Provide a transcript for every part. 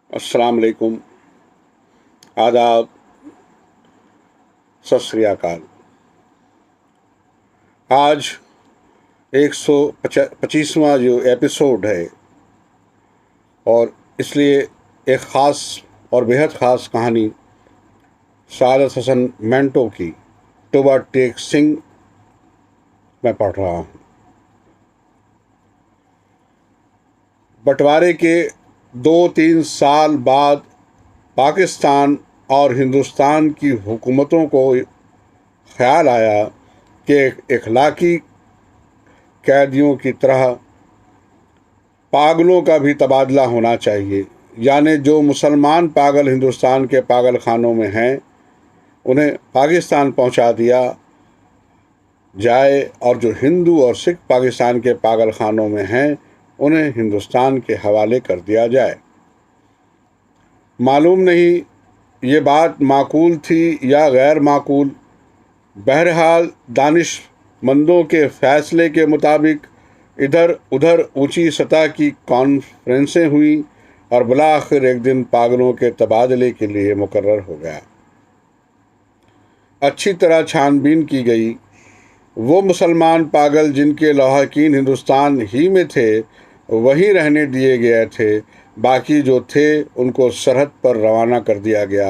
अस्सलाम वालेकुम, आदाब, सत श्री अकाल। आज 125वां जो एपिसोड है और इसलिए एक ख़ास और बेहद ख़ास कहानी सादत हसन मेंटो की टोबा टेक सिंह मैं पढ़ रहा हूँ। बंटवारे के 2-3 साल बाद पाकिस्तान और हिंदुस्तान की हुकूमतों को ख्याल आया कि इखलाकी कैदियों की तरह पागलों का भी तबादला होना चाहिए, यानी जो मुसलमान पागल हिंदुस्तान के पागल खानों में हैं उन्हें पाकिस्तान पहुंचा दिया जाए और जो हिंदू और सिख पाकिस्तान के पागल खानों में हैं उन्हें हिंदुस्तान के हवाले कर दिया जाए। मालूम नहीं ये बात माकूल थी या गैर माकूल। बहरहाल दानिशमंदों के फ़ैसले के मुताबिक इधर उधर ऊंची सतह की कॉन्फ्रेंसें हुई और बिलाखिर एक दिन पागलों के तबादले के लिए मुकर्रर हो गया। अच्छी तरह छानबीन की गई। वो मुसलमान पागल जिनके लौहकीन हिंदुस्तान ही में थे वहीं रहने दिए गए थे, बाकी जो थे उनको सरहद पर रवाना कर दिया गया।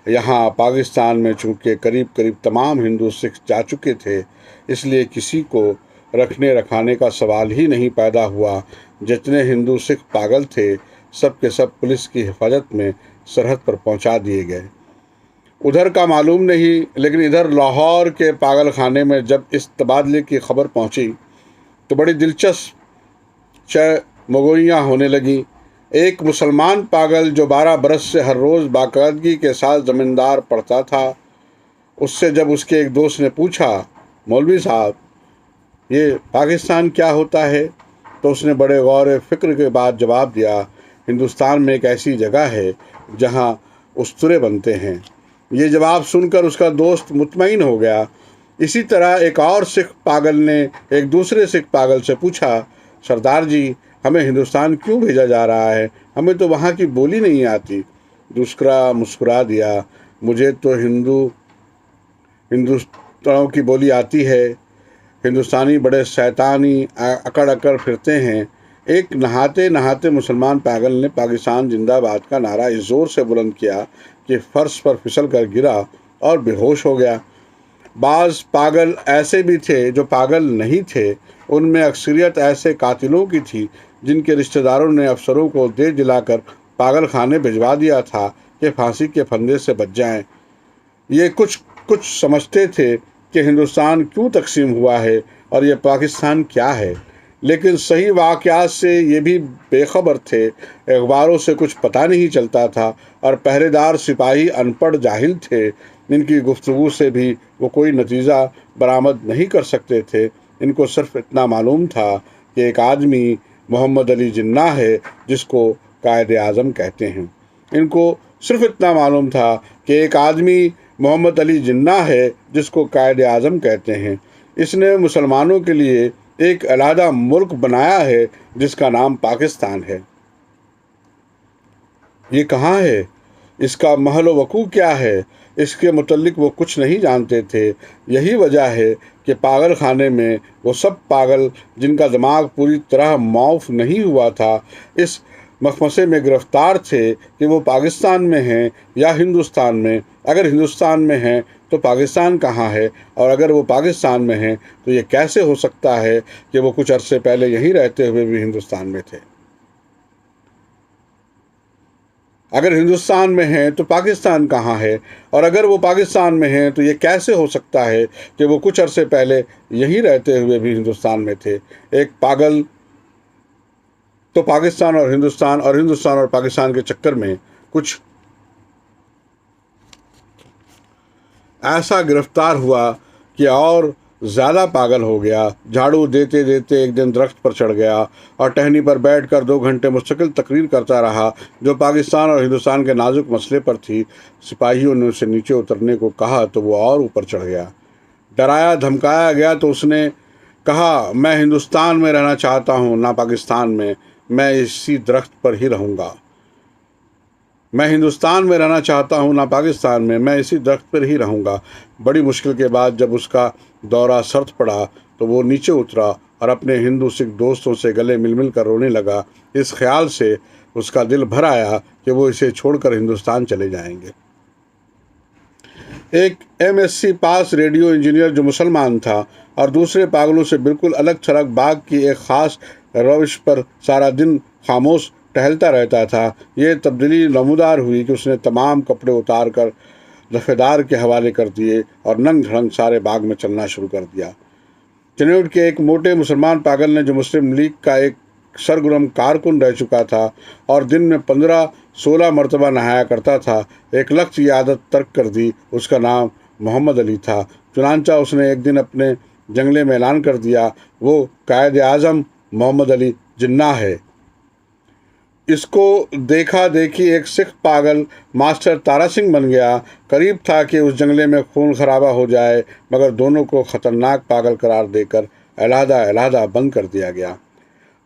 यहाँ पाकिस्तान में चूँकि करीब करीब तमाम हिंदू सिख जा चुके थे, इसलिए किसी को रखने रखाने का सवाल ही नहीं पैदा हुआ। जितने हिंदू सिख पागल थे सब के सब पुलिस की हिफाजत में सरहद पर पहुंचा दिए गए। उधर का मालूम नहीं, लेकिन इधर लाहौर के पागल खाने में जब इस तबादले की खबर पहुंची तो बड़ी दिलचस्प चमगोइयाँ होने लगी। एक मुसलमान पागल जो 12 बरस से हर रोज़ बाकायदगी के साथ ज़मींदार पढ़ता था, उससे जब उसके एक दोस्त ने पूछा, मौलवी साहब ये पाकिस्तान क्या होता है, तो उसने बड़े गौर फिक्र के बाद जवाब दिया, हिंदुस्तान में एक ऐसी जगह है जहाँ उस्तरे बनते हैं। ये जवाब सुनकर उसका दोस्त मुतमईन हो गया। इसी तरह एक और सिख पागल ने एक दूसरे सिख पागल से पूछा, सरदार जी हमें हिंदुस्तान क्यों भेजा जा रहा है, हमें तो वहाँ की बोली नहीं आती। दूसरा मुस्कुरा दिया, मुझे तो हिंदुस्तानों की बोली आती है। हिंदुस्तानी बड़े शैतानी अकड़ अकड़ फिरते हैं। एक नहाते नहाते मुसलमान पागल ने पाकिस्तान जिंदाबाद का नारा इस ज़ोर से बुलंद किया कि फर्श पर फिसल कर गिरा और बेहोश हो गया। बाज़ पागल ऐसे भी थे जो पागल नहीं थे। उनमें अक्सरियत ऐसे कातिलों की थी जिनके रिश्तेदारों ने अफसरों को दे दिलाकर पागल खाने भिजवा दिया था कि फांसी के फंदे से बच जाएं। ये कुछ कुछ समझते थे कि हिंदुस्तान क्यों तकसीम हुआ है और ये पाकिस्तान क्या है, लेकिन सही वाक़यात से ये भी बेखबर थे। अखबारों से कुछ पता नहीं चलता था और पहरेदार सिपाही अनपढ़ जाहिल थे। इनकी गुफ्तगू से भी वो कोई नतीजा बरामद नहीं कर सकते थे। इनको सिर्फ इतना मालूम था कि एक आदमी मोहम्मद अली जिन्ना है जिसको कायद आज़म कहते हैं। इनको सिर्फ इतना मालूम था कि एक आदमी मोहम्मद अली जिन्ना है जिसको कायद आज़म कहते हैं। इसने मुसलमानों के लिए एक अलहदा मुल्क बनाया है जिसका नाम पाकिस्तान है। ये कहाँ है, इसका महल वकू क्या है, इसके मुतल्लिक वो कुछ नहीं जानते थे। यही वजह है कि पागल खाने में वो सब पागल जिनका दिमाग पूरी तरह मौफ नहीं हुआ था इस मखमसे में गिरफ्तार थे कि वो पाकिस्तान में हैं या हिंदुस्तान में। अगर हिंदुस्तान में हैं तो पाकिस्तान कहाँ है, और अगर वो पाकिस्तान में हैं तो ये कैसे हो सकता है कि वो कुछ अरसे पहले यहीं रहते हुए भी हिंदुस्तान में थे। अगर हिंदुस्तान में हैं तो पाकिस्तान कहाँ है, और अगर वो पाकिस्तान में हैं तो ये कैसे हो सकता है कि वो कुछ अरसे पहले यहीं रहते हुए भी हिंदुस्तान में थे। एक पागल तो पाकिस्तान और हिंदुस्तान और पाकिस्तान के चक्कर में कुछ ऐसा गिरफ्तार हुआ कि और ज़्यादा पागल हो गया। झाड़ू देते देते एक दिन दरख्त पर चढ़ गया और टहनी पर बैठकर 2 घंटे मुस्तकिल तकरीर करता रहा जो पाकिस्तान और हिंदुस्तान के नाजुक मसले पर थी। सिपाहियों ने उसे नीचे उतरने को कहा तो वो और ऊपर चढ़ गया। डराया धमकाया गया तो उसने कहा, मैं हिंदुस्तान में रहना चाहता हूँ, ना पाकिस्तान में। मैं इसी दरख्त पर ही रहूँगा। मैं हिंदुस्तान में रहना चाहता हूँ, ना पाकिस्तान में। मैं इसी दरख्त पर ही रहूँगा। बड़ी मुश्किल के बाद जब उसका दौरा सर्द पड़ा तो वो नीचे उतरा और अपने हिंदू सिख दोस्तों से गले मिल मिल कर रोने लगा। इस ख्याल से उसका दिल भर आया कि वो इसे छोड़कर हिंदुस्तान चले जाएंगे। एक एमएससी पास रेडियो इंजीनियर जो मुसलमान था और दूसरे पागलों से बिल्कुल अलग थलग बाग की एक ख़ास रविश पर सारा दिन खामोश टहलता रहता था, ये तब्दीली नमूदार हुई कि उसने तमाम कपड़े उतार कर दफेदार के हवाले कर दिए और नंग धड़ंग सारे बाग में चलना शुरू कर दिया। चनेउड के एक मोटे मुसलमान पागल ने, जो मुस्लिम लीग का एक सरगर्म कारकुन रह चुका था और दिन में 15-16 मरतबा नहाया करता था, एक लख्त ये आदत तर्क कर दी। उसका नाम मोहम्मद अली था। चुनांचा उसने एक दिन अपने जंगले में ऐलान कर दिया, वो कायद आज़म मोहम्मद अली जिन्ना है। इसको देखा देखी एक सिख पागल मास्टर तारा सिंह बन गया। करीब था कि उस जंगले में खून खराबा हो जाए, मगर दोनों को ख़तरनाक पागल करार देकर अलहदा बंद कर दिया गया।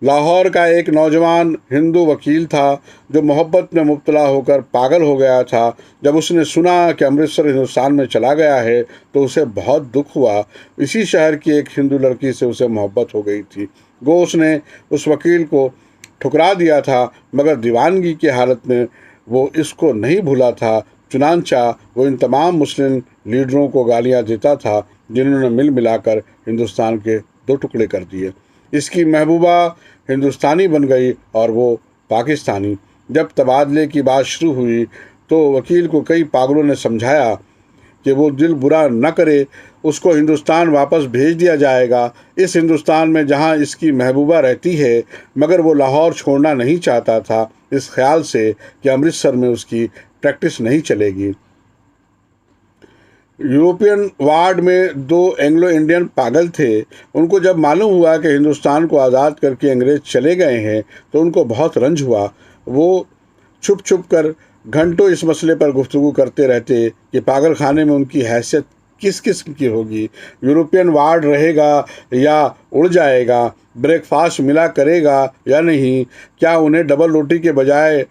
लाहौर का एक नौजवान हिंदू वकील था जो मोहब्बत में मुब्तला होकर पागल हो गया था। जब उसने सुना कि अमृतसर हिंदुस्तान में चला गया है तो उसे बहुत दुख हुआ। इसी शहर की एक हिंदू लड़की से उसे मोहब्बत हो गई थी। गो उसने उस वकील को ठुकरा दिया था, मगर दीवानगी की हालत में वो इसको नहीं भूला था। चुनांचा वो इन तमाम मुस्लिम लीडरों को गालियाँ देता था जिन्होंने मिल मिलाकर हिंदुस्तान के 2 टुकड़े कर दिए। इसकी महबूबा हिंदुस्तानी बन गई और वो पाकिस्तानी। जब तबादले की बात शुरू हुई तो वकील को कई पागलों ने समझाया कि वो दिल बुरा न करे, उसको हिंदुस्तान वापस भेज दिया जाएगा, इस हिंदुस्तान में जहां इसकी महबूबा रहती है। मगर वो लाहौर छोड़ना नहीं चाहता था, इस ख्याल से कि अमृतसर में उसकी प्रैक्टिस नहीं चलेगी। यूरोपियन वार्ड में 2 एंग्लो इंडियन पागल थे। उनको जब मालूम हुआ कि हिंदुस्तान को आज़ाद करके अंग्रेज़ चले गए हैं तो उनको बहुत रंज हुआ। वो छुप छुप कर घंटों इस मसले पर गुफ्तगू करते रहते कि पागल खाने में उनकी हैसियत किस किस्म की होगी, यूरोपियन वार्ड रहेगा या उड़ जाएगा, ब्रेकफास्ट मिला करेगा या नहीं, क्या उन्हें डबल रोटी के बजाय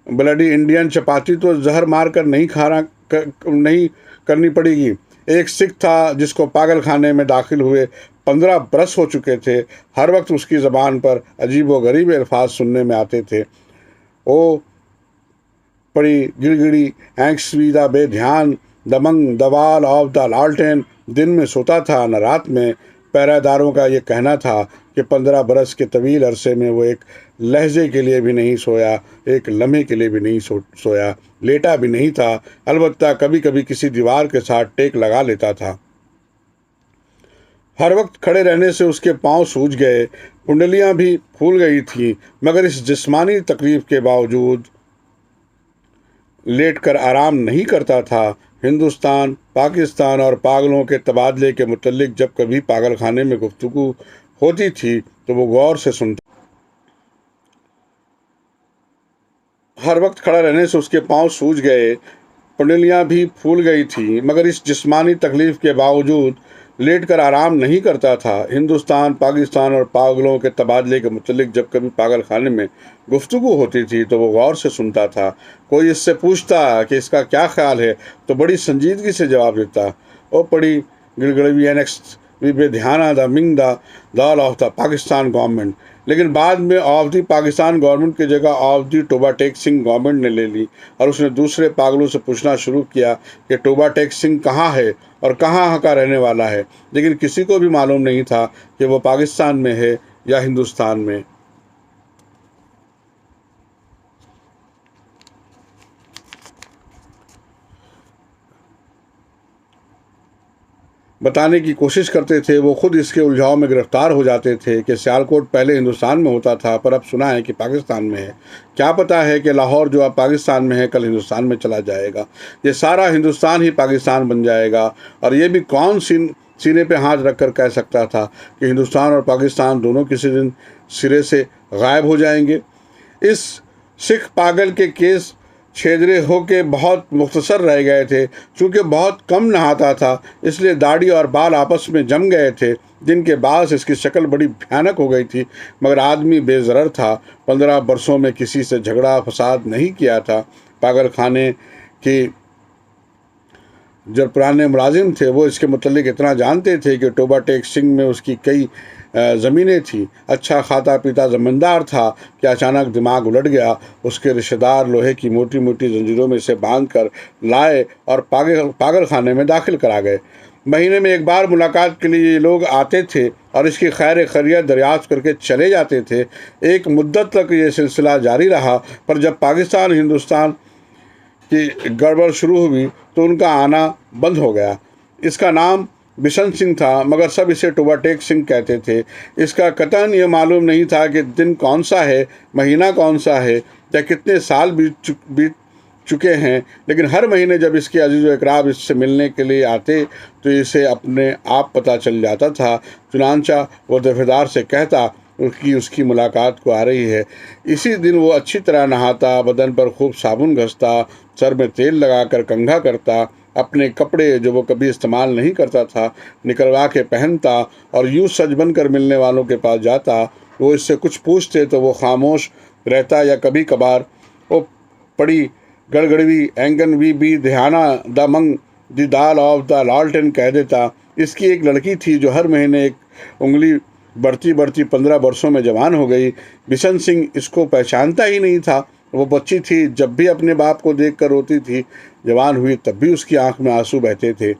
ब्लडी इंडियन चपाती तो जहर मार कर नहीं करनी पड़ेगी। एक सिख था जिसको पागल खाने में दाखिल हुए 15 बरस हो चुके थे। हर वक्त उसकी ज़बान पर अजीब व गरीब अल्फाज सुनने में आते थे। ओ पड़ी गिड़गिड़ी एंक्सवीदा बेध्यान दमंग दवाल ऑफ द लालटेन, दिन में सोता था न रात में। पहरेदारों का ये कहना था कि 15 बरस के तवील अरसे में वो एक लहजे के लिए भी नहीं सोया, एक लम्हे के लिए भी नहीं सोया, लेटा भी नहीं था। अलबत्ता कभी कभी किसी दीवार के साथ टेक लगा लेता था। हर वक्त खड़े रहने से उसके पांव सूज गए, कुंडलियां भी फूल गई थीं, मगर इस जिस्मानी तकलीफ के बावजूद लेटकर आराम नहीं करता था। हिंदुस्तान, पाकिस्तान और पागलों के तबादले के मुतल्लिक जब कभी पागल खाने में गुफ्तगू होती थी तो वो गौर से सुनता। हर वक्त खड़ा रहने से उसके पांव सूज गए, कुंडलियां भी फूल गई थीं, मगर इस जिस्मानी तकलीफ के बावजूद लेटकर आराम नहीं करता था। हिंदुस्तान, पाकिस्तान और पागलों के तबादले के मुतल्लिक जब कभी पागल खाने में गुफ्तगू होती थी तो वो गौर से सुनता था। कोई इससे पूछता कि इसका क्या ख्याल है तो बड़ी संजीदगी से जवाब देता, ओ पड़ी गिड़गड़वी एनेक्स वी बेध्याना द मिंग द दौल ऑफ द पाकिस्तान गवर्नमेंट। लेकिन बाद में ऑफ दी पाकिस्तान गवर्नमेंट की जगह of the Toba Tek Singh government ने ले ली और उसने दूसरे पागलों से पूछना शुरू किया कि टोबा टेक सिंह कहाँ है और कहाँ का रहने वाला है। लेकिन किसी को भी मालूम नहीं था कि वो पाकिस्तान में है या हिंदुस्तान में। बताने की कोशिश करते थे, वो खुद इसके उलझाव में गिरफ्तार हो जाते थे कि सियालकोट पहले हिंदुस्तान में होता था पर अब सुना है कि पाकिस्तान में है। क्या पता है कि लाहौर जो अब पाकिस्तान में है कल हिंदुस्तान में चला जाएगा, ये सारा हिंदुस्तान ही पाकिस्तान बन जाएगा। और ये भी कौन सीने पे हाथ रख कर कह सकता था कि हिंदुस्तान और पाकिस्तान दोनों किसी दिन सिरे से गायब हो जाएंगे। इस सिख पागल के केस छेदरे होके बहुत मुख्तसर रह गए थे। चूँकि बहुत कम नहाता था, इसलिए दाढ़ी और बाल आपस में जम गए थे, जिनके बायस इसकी शक्ल बड़ी भयानक हो गई थी। मगर आदमी बेज़रर था। 15 बरसों में किसी से झगड़ा फसाद नहीं किया था। पागल खाने की जो पुराने मुलाजिम थे वो इसके मुतल्लिक इतना जानते थे कि टोबा टेक सिंह में उसकी कई ज़मीनें थी। अच्छा खाता पीता ज़मींदार था कि अचानक दिमाग उलट गया। उसके रिश्तेदार लोहे की मोटी मोटी जंजीरों में से बांध कर लाए और पागल खाने में दाखिल करा गए। महीने में एक बार मुलाकात के लिए ये लोग आते थे और इसकी खैर खैरियत दरियाफ्त करके चले जाते थे। एक मुद्दत तक ये सिलसिला जारी रहा, पर जब पाकिस्तान हिंदुस्तान की गड़बड़ शुरू हुई तो उनका आना बंद हो गया। इसका नाम बिशन सिंह था, मगर सब इसे टोबा टेक सिंह कहते थे। इसका कतई ये मालूम नहीं था कि दिन कौन सा है, महीना कौन सा है, या कितने साल बीत चुके हैं। लेकिन हर महीने जब इसके अजीज़ व इकराम इससे मिलने के लिए आते तो इसे अपने आप पता चल जाता था। चुनांचा वो दफेदार से कहता कि उसकी मुलाकात को आ रही है। इसी दिन वो अच्छी तरह नहाता, बदन पर खूब साबुन घसता, सर में तेल लगाकर कंघा करता, अपने कपड़े जो वो कभी इस्तेमाल नहीं करता था निकलवा के पहनता और यूँ सज बन कर मिलने वालों के पास जाता। वो इससे कुछ पूछते तो वो खामोश रहता, या कभी कभार वो पड़ी गड़गड़वी एंगन वी बी ध्याना द मंग द दाल ऑफ द लालटेन कह देता। इसकी एक लड़की थी जो हर महीने एक उंगली बढ़ती बढ़ती 15 वर्षों में जवान हो गई। बिशन सिंह इसको पहचानता ही नहीं था। वो बच्ची थी, जब भी अपने बाप को देखकर रोती थी। जवान हुई तब भी उसकी आंख में आंसू बहते थे।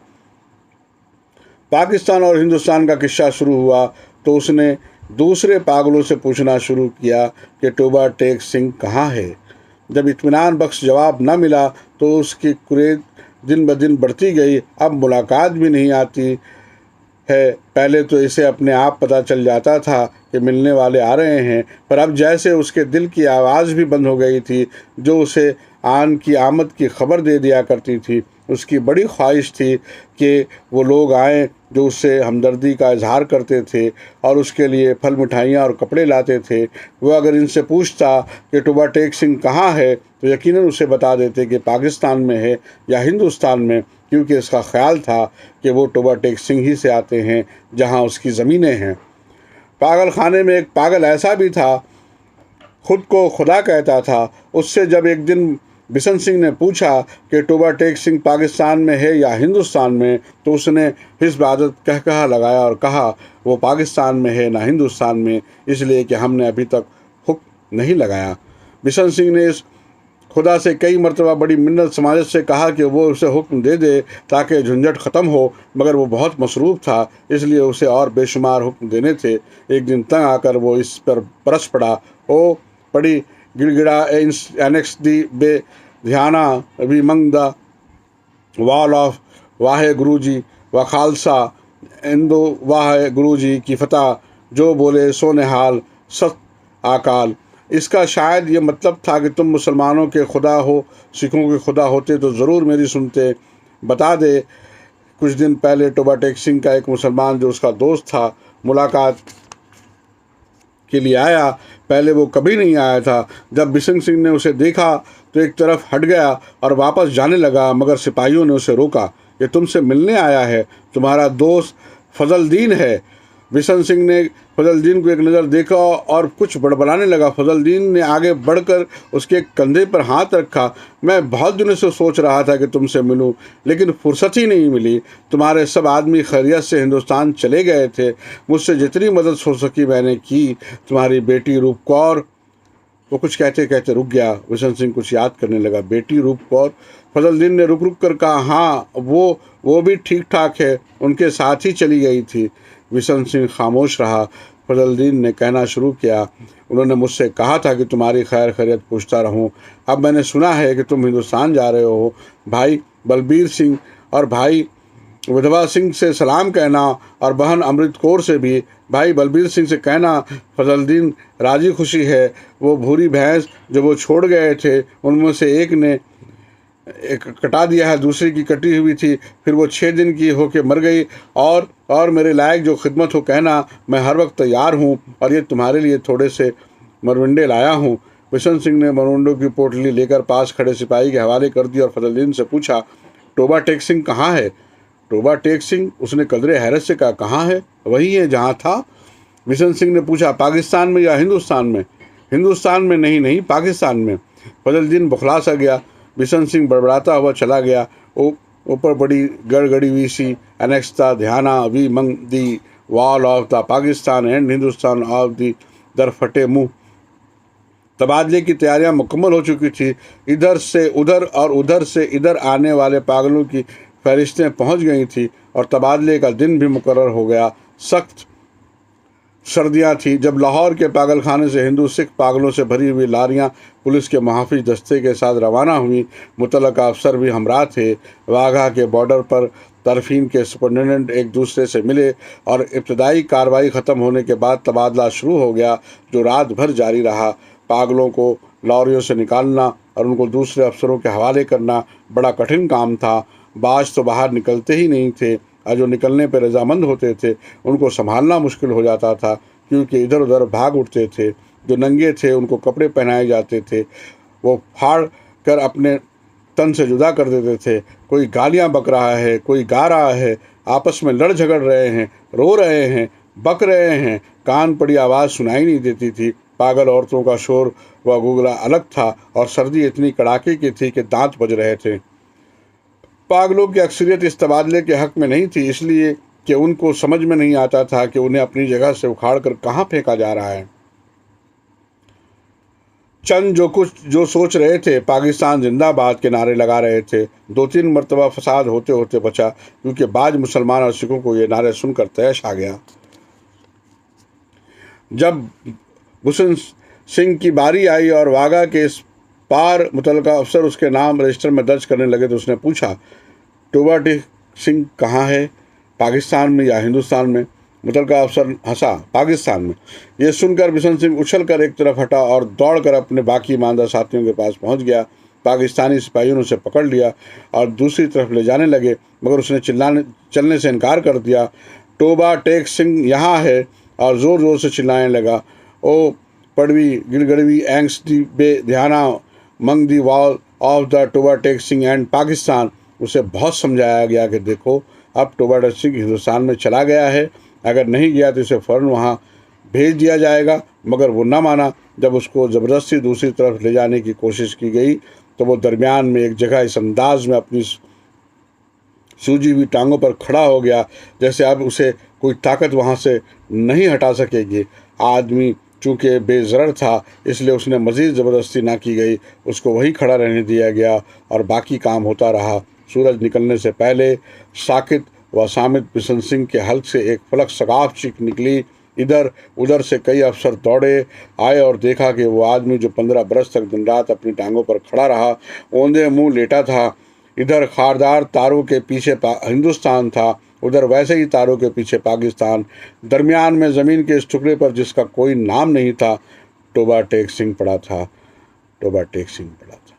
पाकिस्तान और हिंदुस्तान का किस्सा शुरू हुआ तो उसने दूसरे पागलों से पूछना शुरू किया कि टोबा टेक सिंह कहाँ है। जब इत्मीनान बख्श जवाब न मिला तो उसकी कुरेद दिन ब दिन बढ़ती गई। अब मुलाकात भी नहीं आती है। पहले तो इसे अपने आप पता चल जाता था कि मिलने वाले आ रहे हैं, पर अब जैसे उसके दिल की आवाज़ भी बंद हो गई थी जो उसे आन की आमद की खबर दे दिया करती थी। उसकी बड़ी ख्वाहिश थी कि वो लोग आएँ जो उससे हमदर्दी का इजहार करते थे और उसके लिए फल मिठाइयाँ और कपड़े लाते थे। वो अगर इनसे पूछता कि टोबा टेक सिंह कहाँ है तो यकीनन उसे बता देते कि पाकिस्तान में है या हिंदुस्तान में, क्योंकि इसका ख्याल था कि वो टोबा टेक सिंह ही से आते हैं जहाँ उसकी ज़मीनें हैं। पागल खाने में एक पागल ऐसा भी था, खुद को खुदा कहता था। उससे जब एक दिन बिशन सिंह ने पूछा कि टोबा टेक सिंह पाकिस्तान में है या हिंदुस्तान में, तो उसने हिस्ब आदत कहा लगाया और कहा वो पाकिस्तान में है ना हिंदुस्तान में, इसलिए कि हमने अभी तक हुक्म नहीं लगाया। बिशन सिंह ने इस खुदा से कई मरतबा बड़ी मिन्नत समाजत से कहा कि वो उसे हुक्म दे दे ताकि झंझट ख़त्म हो, मगर वो बहुत मसरूफ़ था, इसलिए उसे और बेशुमार हुक्म देने थे। एक दिन तंग आकर वो इस पर बरस पड़ा। ओ पड़ी गिड़गिड़ा एनेक्स दी बे ध्याना वी मंग द वाल ऑफ वाहे गुरुजी व खालसा इंदो वाहे गुरुजी की फतह, जो बोले सो निहाल सत आकाल। इसका शायद ये मतलब था कि तुम मुसलमानों के खुदा हो, सिखों के खुदा होते तो ज़रूर मेरी सुनते। बता दे, कुछ दिन पहले टोबा टेक सिंह का एक मुसलमान जो उसका दोस्त था मुलाकात के लिए आया। पहले वो कभी नहीं आया था। जब बिशन सिंह ने उसे देखा तो एक तरफ हट गया और वापस जाने लगा, मगर सिपाहियों ने उसे रोका। ये तुमसे मिलने आया है, तुम्हारा दोस्त फजलदीन है। बिशन सिंह ने फजलदीन को एक नज़र देखा और कुछ बड़बड़ाने लगा। फजलदीन ने आगे बढ़कर उसके कंधे पर हाथ रखा। मैं बहुत दिनों से सोच रहा था कि तुमसे मिलूं, लेकिन फुर्सत ही नहीं मिली। तुम्हारे सब आदमी खैरियत से हिंदुस्तान चले गए थे। मुझसे जितनी मदद हो सकी मैंने की। तुम्हारी बेटी रूप कौर। वो कुछ कहते कहते रुक गया। बिशन सिंह कुछ याद करने लगा। बेटी रूप कौर? फजलदीन ने रुक रुक कर कहा, हाँ वो भी ठीक ठाक है, उनके साथ ही चली गई थी। बिशन सिंह खामोश रहा। फजलदीन ने कहना शुरू किया, उन्होंने मुझसे कहा था कि तुम्हारी खैर खैरियत पूछता रहूं। अब मैंने सुना है कि तुम हिंदुस्तान जा रहे हो। भाई बलबीर सिंह और भाई विधवा सिंह से सलाम कहना, और बहन अमृत कौर से भी। भाई बलबीर सिंह से कहना फजलदीन राजी खुशी है। वो भूरी भैंस जो वो छोड़ गए थे उनमें से एक ने कटा दिया है, दूसरी की कटी हुई थी, फिर वो 6 दिन की होके मर गई। और मेरे लायक जो खिदमत हो कहना, मैं हर वक्त तैयार हूँ। और ये तुम्हारे लिए थोड़े से मरवंडे लाया हूँ। बिशन सिंह ने मरोंडो की पोटली लेकर पास खड़े सिपाही के हवाले कर दी और फजलुद्दीन से पूछा, टोबा टेक सिंह कहाँ है? टोबा टेक सिंह? उसने कदरे हैरत से कहा, कहाँ है? वही है जहाँ था। बिशन सिंह ने पूछा, पाकिस्तान में या हिंदुस्तान में? हिंदुस्तान में नहीं, नहीं पाकिस्तान में। फजलुद्दीन बौखला सा गया। बिशन सिंह बड़बड़ाता हुआ चला गया। ऊपर बड़ी गड़गड़ी हुई सी एनेक्स था, ध्याना वी मंग दी wall of the Pakistan and Hindustan of the दर फटे मुँह। तबादले की तैयारियां मुकम्मल हो चुकी थी। इधर से उधर और उधर से इधर आने वाले पागलों की फहरिस्तें पहुंच गई थी और तबादले का दिन भी मुकर्रर हो गया। सख्त सर्दियां थी जब लाहौर के पागलखाने से हिंदू सिख पागलों से भरी हुई लारियां पुलिस के मुहाफिज दस्ते के साथ रवाना हुई। मुतल्लका अफसर भी हमरा थे। वाघा के बॉर्डर पर तरफीन के सुपरिटेंडेंट एक दूसरे से मिले और इब्तदाई कार्रवाई ख़त्म होने के बाद तबादला शुरू हो गया, जो रात भर जारी रहा। पागलों को लॉरियों से निकालना और उनको दूसरे अफसरों के हवाले करना बड़ा कठिन काम था। बाज तो बाहर निकलते ही नहीं थे और जो निकलने पर रजामंद होते थे उनको संभालना मुश्किल हो जाता था, क्योंकि इधर उधर भाग उठते थे। जो नंगे थे उनको कपड़े पहनाए जाते थे, वो फाड़ कर अपने तन से जुदा कर देते थे। कोई गालियाँ बक रहा है, कोई गा रहा है, आपस में लड़ झगड़ रहे हैं, रो रहे हैं, बक रहे हैं, कान पड़ी आवाज़ सुनाई नहीं देती थी। पागल औरतों का शोर व गुगला अलग था और सर्दी इतनी कड़ाके की थी कि दांत बज रहे थे। पागलों की अक्सरियत इस तबादले के हक में नहीं थी, इसलिए कि उनको समझ में नहीं आता था कि उन्हें अपनी जगह से उखाड़ कर कहाँ फेंका जा रहा है। चंद जो सोच रहे थे, पाकिस्तान जिंदाबाद के नारे लगा रहे थे। 2-3 मरतबा फसाद होते होते बचा, क्योंकि बाज मुसलमान और सिखों को ये नारे सुनकर तैश आ गया। जब बिशन सिंह की बारी आई और वाघा के इस पार मुतल्लका अफसर उसके नाम रजिस्टर में दर्ज करने लगे तो उसने पूछा, टोबा टेक सिंह कहाँ है? पाकिस्तान में या हिंदुस्तान में? मुतल्लका अफसर हंसा, पाकिस्तान में। ये सुनकर बिशन सिंह उछल कर एक तरफ हटा और दौड़कर अपने बाकी ईमानदार साथियों के पास पहुंच गया। पाकिस्तानी सिपाहियों ने उसे पकड़ लिया और दूसरी तरफ ले जाने लगे, मगर उसने चलने से इनकार कर दिया। टोबा टेक सिंह यहाँ है, और ज़ोर ज़ोर से चिल्लाने लगा, ओ पड़वी गिड़गड़वी एंग्स दी बे ध्याना मंग दी wall of the Toba Tek Singh and Pakistan. उसे बहुत समझाया गया कि देखो, अब टोबा टेक सिंह हिंदुस्तान में चला गया है, अगर नहीं गया तो इसे फ़ौरन वहाँ भेज दिया जाएगा। मगर वो न माना। जब उसको ज़बरदस्ती दूसरी तरफ ले जाने की कोशिश की गई तो वो दरमियान में एक जगह इस अंदाज में अपनी सूजी हुई टांगों पर खड़ा हो गया जैसे अब उसे कोई ताकत वहाँ से नहीं हटा सकेगी। आदमी चूँकि बेज़रर था, इसलिए उसने मज़ीद ज़बरदस्ती ना की गई, उसको वहीं खड़ा रहने दिया गया और बाकी काम होता रहा। सूरज निकलने से पहले साकित व सामित बिशन सिंह के हल्क से एक फलक सगाफ चीख निकली। इधर उधर से कई अफसर दौड़े आए और देखा कि वो आदमी जो 15 बरस तक दिन रात अपनी टांगों पर खड़ा रहा, औंधे मुँह लेटा था। इधर खारदार तारों के पीछे हिंदुस्तान था, उधर वैसे ही तारों के पीछे पाकिस्तान। दरमियान में ज़मीन के इस टुकड़े पर जिसका कोई नाम नहीं था, टोबा टेक सिंह पड़ा था। टोबा टेक सिंह पड़ा था।